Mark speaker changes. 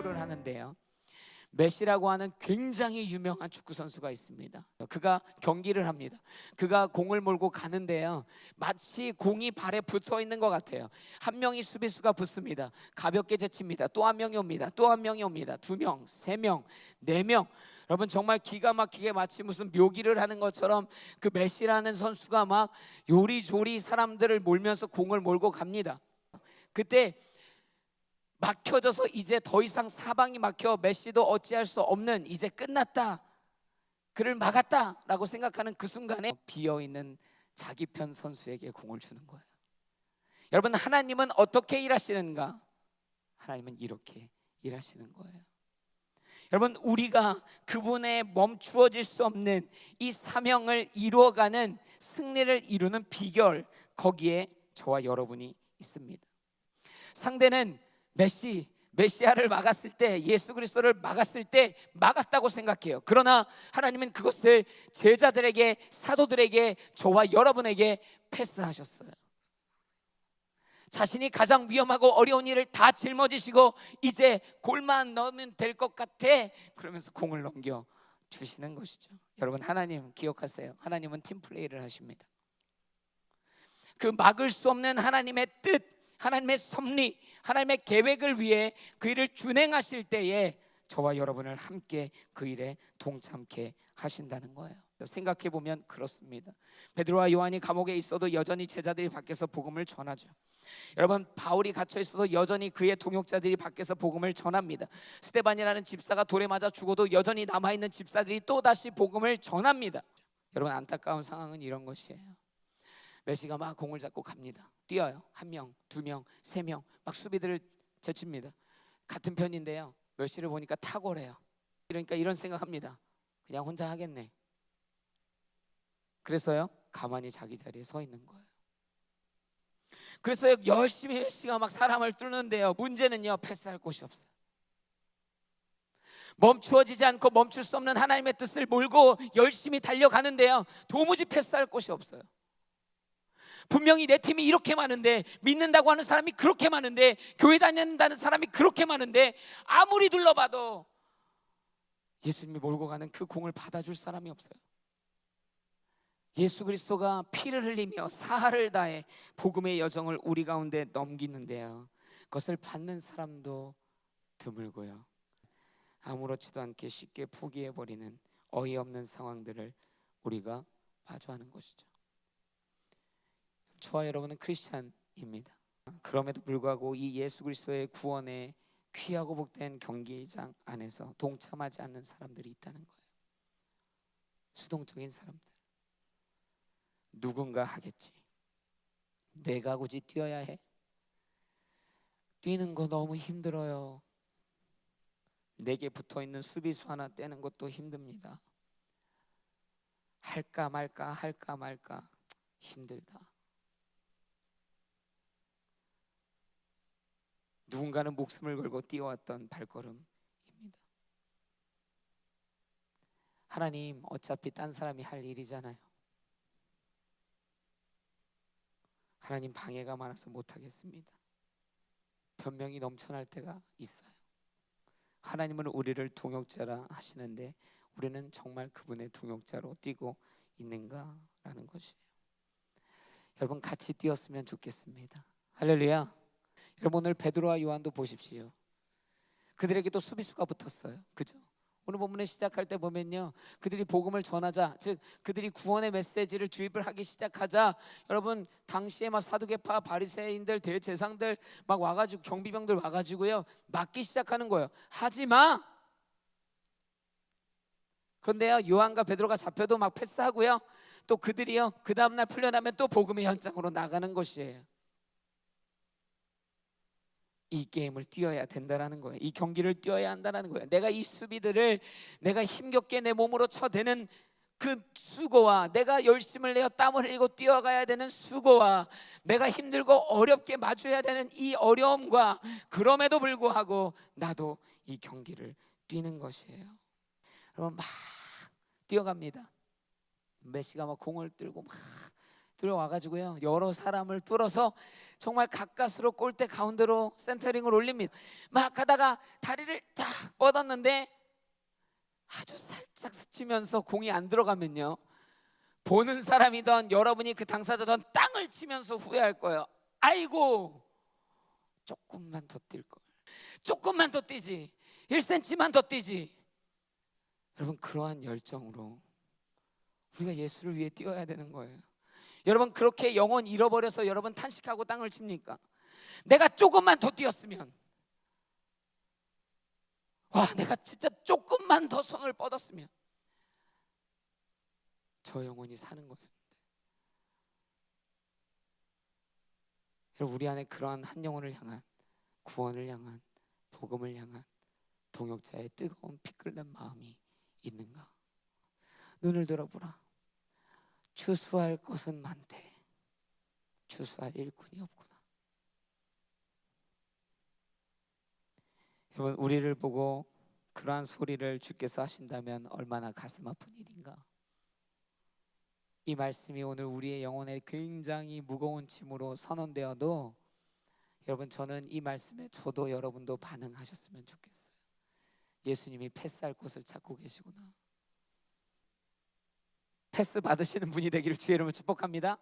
Speaker 1: 축구를 하는데요, 메시라고 하는 굉장히 유명한 축구 선수가 있습니다. 그가 경기를 합니다. 그가 공을 몰고 가는데요, 마치 공이 발에 붙어 있는 것 같아요. 한 명이 수비수가 붙습니다. 가볍게 제칩니다. 또 한 명이 옵니다. 또 한 명이 옵니다. 2명, 3명, 4명. 여러분 정말 기가 막히게 마치 무슨 묘기를 하는 것처럼 그 메시라는 선수가 막 요리조리 사람들을 몰면서 공을 몰고 갑니다. 그때 막혀져서 이제 더 이상 사방이 막혀 메시도 어찌할 수 없는, 이제 끝났다, 그를 막았다라고 생각하는 그 순간에 비어있는 자기 편 선수에게 공을 주는 거예요. 여러분, 하나님은 어떻게 일하시는가? 하나님은 이렇게 일하시는 거예요. 여러분, 우리가 그분의 멈추어질 수 없는 이 사명을 이루어가는, 승리를 이루는 비결, 거기에 저와 여러분이 있습니다. 상대는 메시아를 막았을 때, 예수 그리스도를 막았을 때 막았다고 생각해요. 그러나 하나님은 그것을 제자들에게, 사도들에게, 저와 여러분에게 패스하셨어요. 자신이 가장 위험하고 어려운 일을 다 짊어지시고 이제 골만 넣으면 될 것 같아, 그러면서 공을 넘겨 주시는 것이죠. 여러분, 하나님 기억하세요. 하나님은 팀플레이를 하십니다. 그 막을 수 없는 하나님의 뜻, 하나님의 섭리, 하나님의 계획을 위해 그 일을 준행하실 때에 저와 여러분을 함께 그 일에 동참케 하신다는 거예요. 생각해보면 그렇습니다. 베드로와 요한이 감옥에 있어도 여전히 제자들이 밖에서 복음을 전하죠. 여러분, 바울이 갇혀 있어도 여전히 그의 동역자들이 밖에서 복음을 전합니다. 스데반이라는 집사가 돌에 맞아 죽어도 여전히 남아있는 집사들이 또다시 복음을 전합니다. 여러분, 안타까운 상황은 이런 것이에요. 메시가 막 공을 잡고 갑니다. 뛰어요. 1명, 2명, 3명 막 수비들을 제칩니다. 같은 편인데요, 메시를 보니까 탁월해요. 그러니까 이런 생각합니다. 그냥 혼자 하겠네. 그래서요, 가만히 자기 자리에 서 있는 거예요. 그래서 열심히 메시가 막 사람을 뚫는데요, 문제는요, 패스할 곳이 없어요. 멈추어지지 않고 멈출 수 없는 하나님의 뜻을 몰고 열심히 달려가는데요, 도무지 패스할 곳이 없어요. 분명히 내 팀이 이렇게 많은데, 믿는다고 하는 사람이 그렇게 많은데, 교회 다닌다는 사람이 그렇게 많은데, 아무리 둘러봐도 예수님이 몰고 가는 그 공을 받아줄 사람이 없어요. 예수 그리스도가 피를 흘리며 사활을 다해 복음의 여정을 우리 가운데 넘기는데요, 그것을 받는 사람도 드물고요, 아무렇지도 않게 쉽게 포기해버리는 어이없는 상황들을 우리가 마주하는 것이죠. 저와 여러분은 크리스찬입니다. 그럼에도 불구하고 이 예수 그리스도의 구원에 귀하고 복된 경기장 안에서 동참하지 않는 사람들이 있다는 거예요. 수동적인 사람들. 누군가 하겠지, 내가 굳이 뛰어야 해? 뛰는 거 너무 힘들어요. 내게 붙어있는 수비수 하나 떼는 것도 힘듭니다. 할까 말까 할까 말까 힘들다. 누군가는 목숨을 걸고 뛰어왔던 발걸음입니다. 하나님, 어차피 딴 사람이 할 일이잖아요. 하나님, 방해가 많아서 못하겠습니다. 변명이 넘쳐날 때가 있어요. 하나님은 우리를 동역자라 하시는데 우리는 정말 그분의 동역자로 뛰고 있는가라는 것이에요. 여러분, 같이 뛰었으면 좋겠습니다. 할렐루야. 여러분, 오늘 베드로와 요한도 보십시오. 그들에게도 수비수가 붙었어요. 그죠? 오늘 본문에 시작할 때 보면요, 그들이 복음을 전하자, 즉 그들이 구원의 메시지를 주입을 하기 시작하자, 여러분, 당시에 막 사두개파, 바리새인들, 대제사장들 막 와가지고, 경비병들 와가지고요 막기 시작하는 거예요. 하지마. 그런데요, 요한과 베드로가 잡혀도 막 패스하고요, 또 그들이요 그 다음날 풀려나면 또 복음의 현장으로 나가는 것이에요. 이 게임을 뛰어야 된다라는 거예요. 이 경기를 뛰어야 한다는 거예요. 내가 이 수비들을 내가 힘겹게 내 몸으로 쳐대는 그 수고와, 내가 열심을 내어 땀을 흘리고 뛰어가야 되는 수고와, 내가 힘들고 어렵게 마주해야 되는 이 어려움과, 그럼에도 불구하고 나도 이 경기를 뛰는 것이에요. 여러분, 막 뛰어갑니다. 메시가 막 공을 들고 막 들어와가지고요, 여러 사람을 뚫어서 정말 가까스로 골대 가운데로 센터링을 올립니다. 막 하다가 다리를 딱 뻗었는데 아주 살짝 스치면서 공이 안 들어가면요, 보는 사람이던 여러분이 그 당사자던 땅을 치면서 후회할 거예요. 아이고, 조금만 더 뛸 걸, 조금만 더 뛰지, 1cm만 더 뛰지. 여러분, 그러한 열정으로 우리가 예수를 위해 뛰어야 되는 거예요. 여러분, 그렇게 영혼 잃어버려서 여러분 탄식하고 땅을 칩니까? 내가 조금만 더 뛰었으면, 와, 내가 진짜 조금만 더 손을 뻗었으면 저 영혼이 사는 거였는데. 여러분, 우리 안에 그러한 한 영혼을 향한, 구원을 향한, 복음을 향한 동역자의 뜨거운 피 끓는 마음이 있는가? 눈을 들어보라. 추수할 것은 많되 추수할 일꾼이 없구나. 여러분, 우리를 보고 그러한 소리를 주께서 하신다면 얼마나 가슴 아픈 일인가. 이 말씀이 오늘 우리의 영혼에 굉장히 무거운 짐으로 선언되어도, 여러분, 저는 이 말씀에 저도 여러분도 반응하셨으면 좋겠어요. 예수님이 패스할 곳을 찾고 계시구나. 패스 받으시는 분이 되기를 주의 이름으로 축복합니다.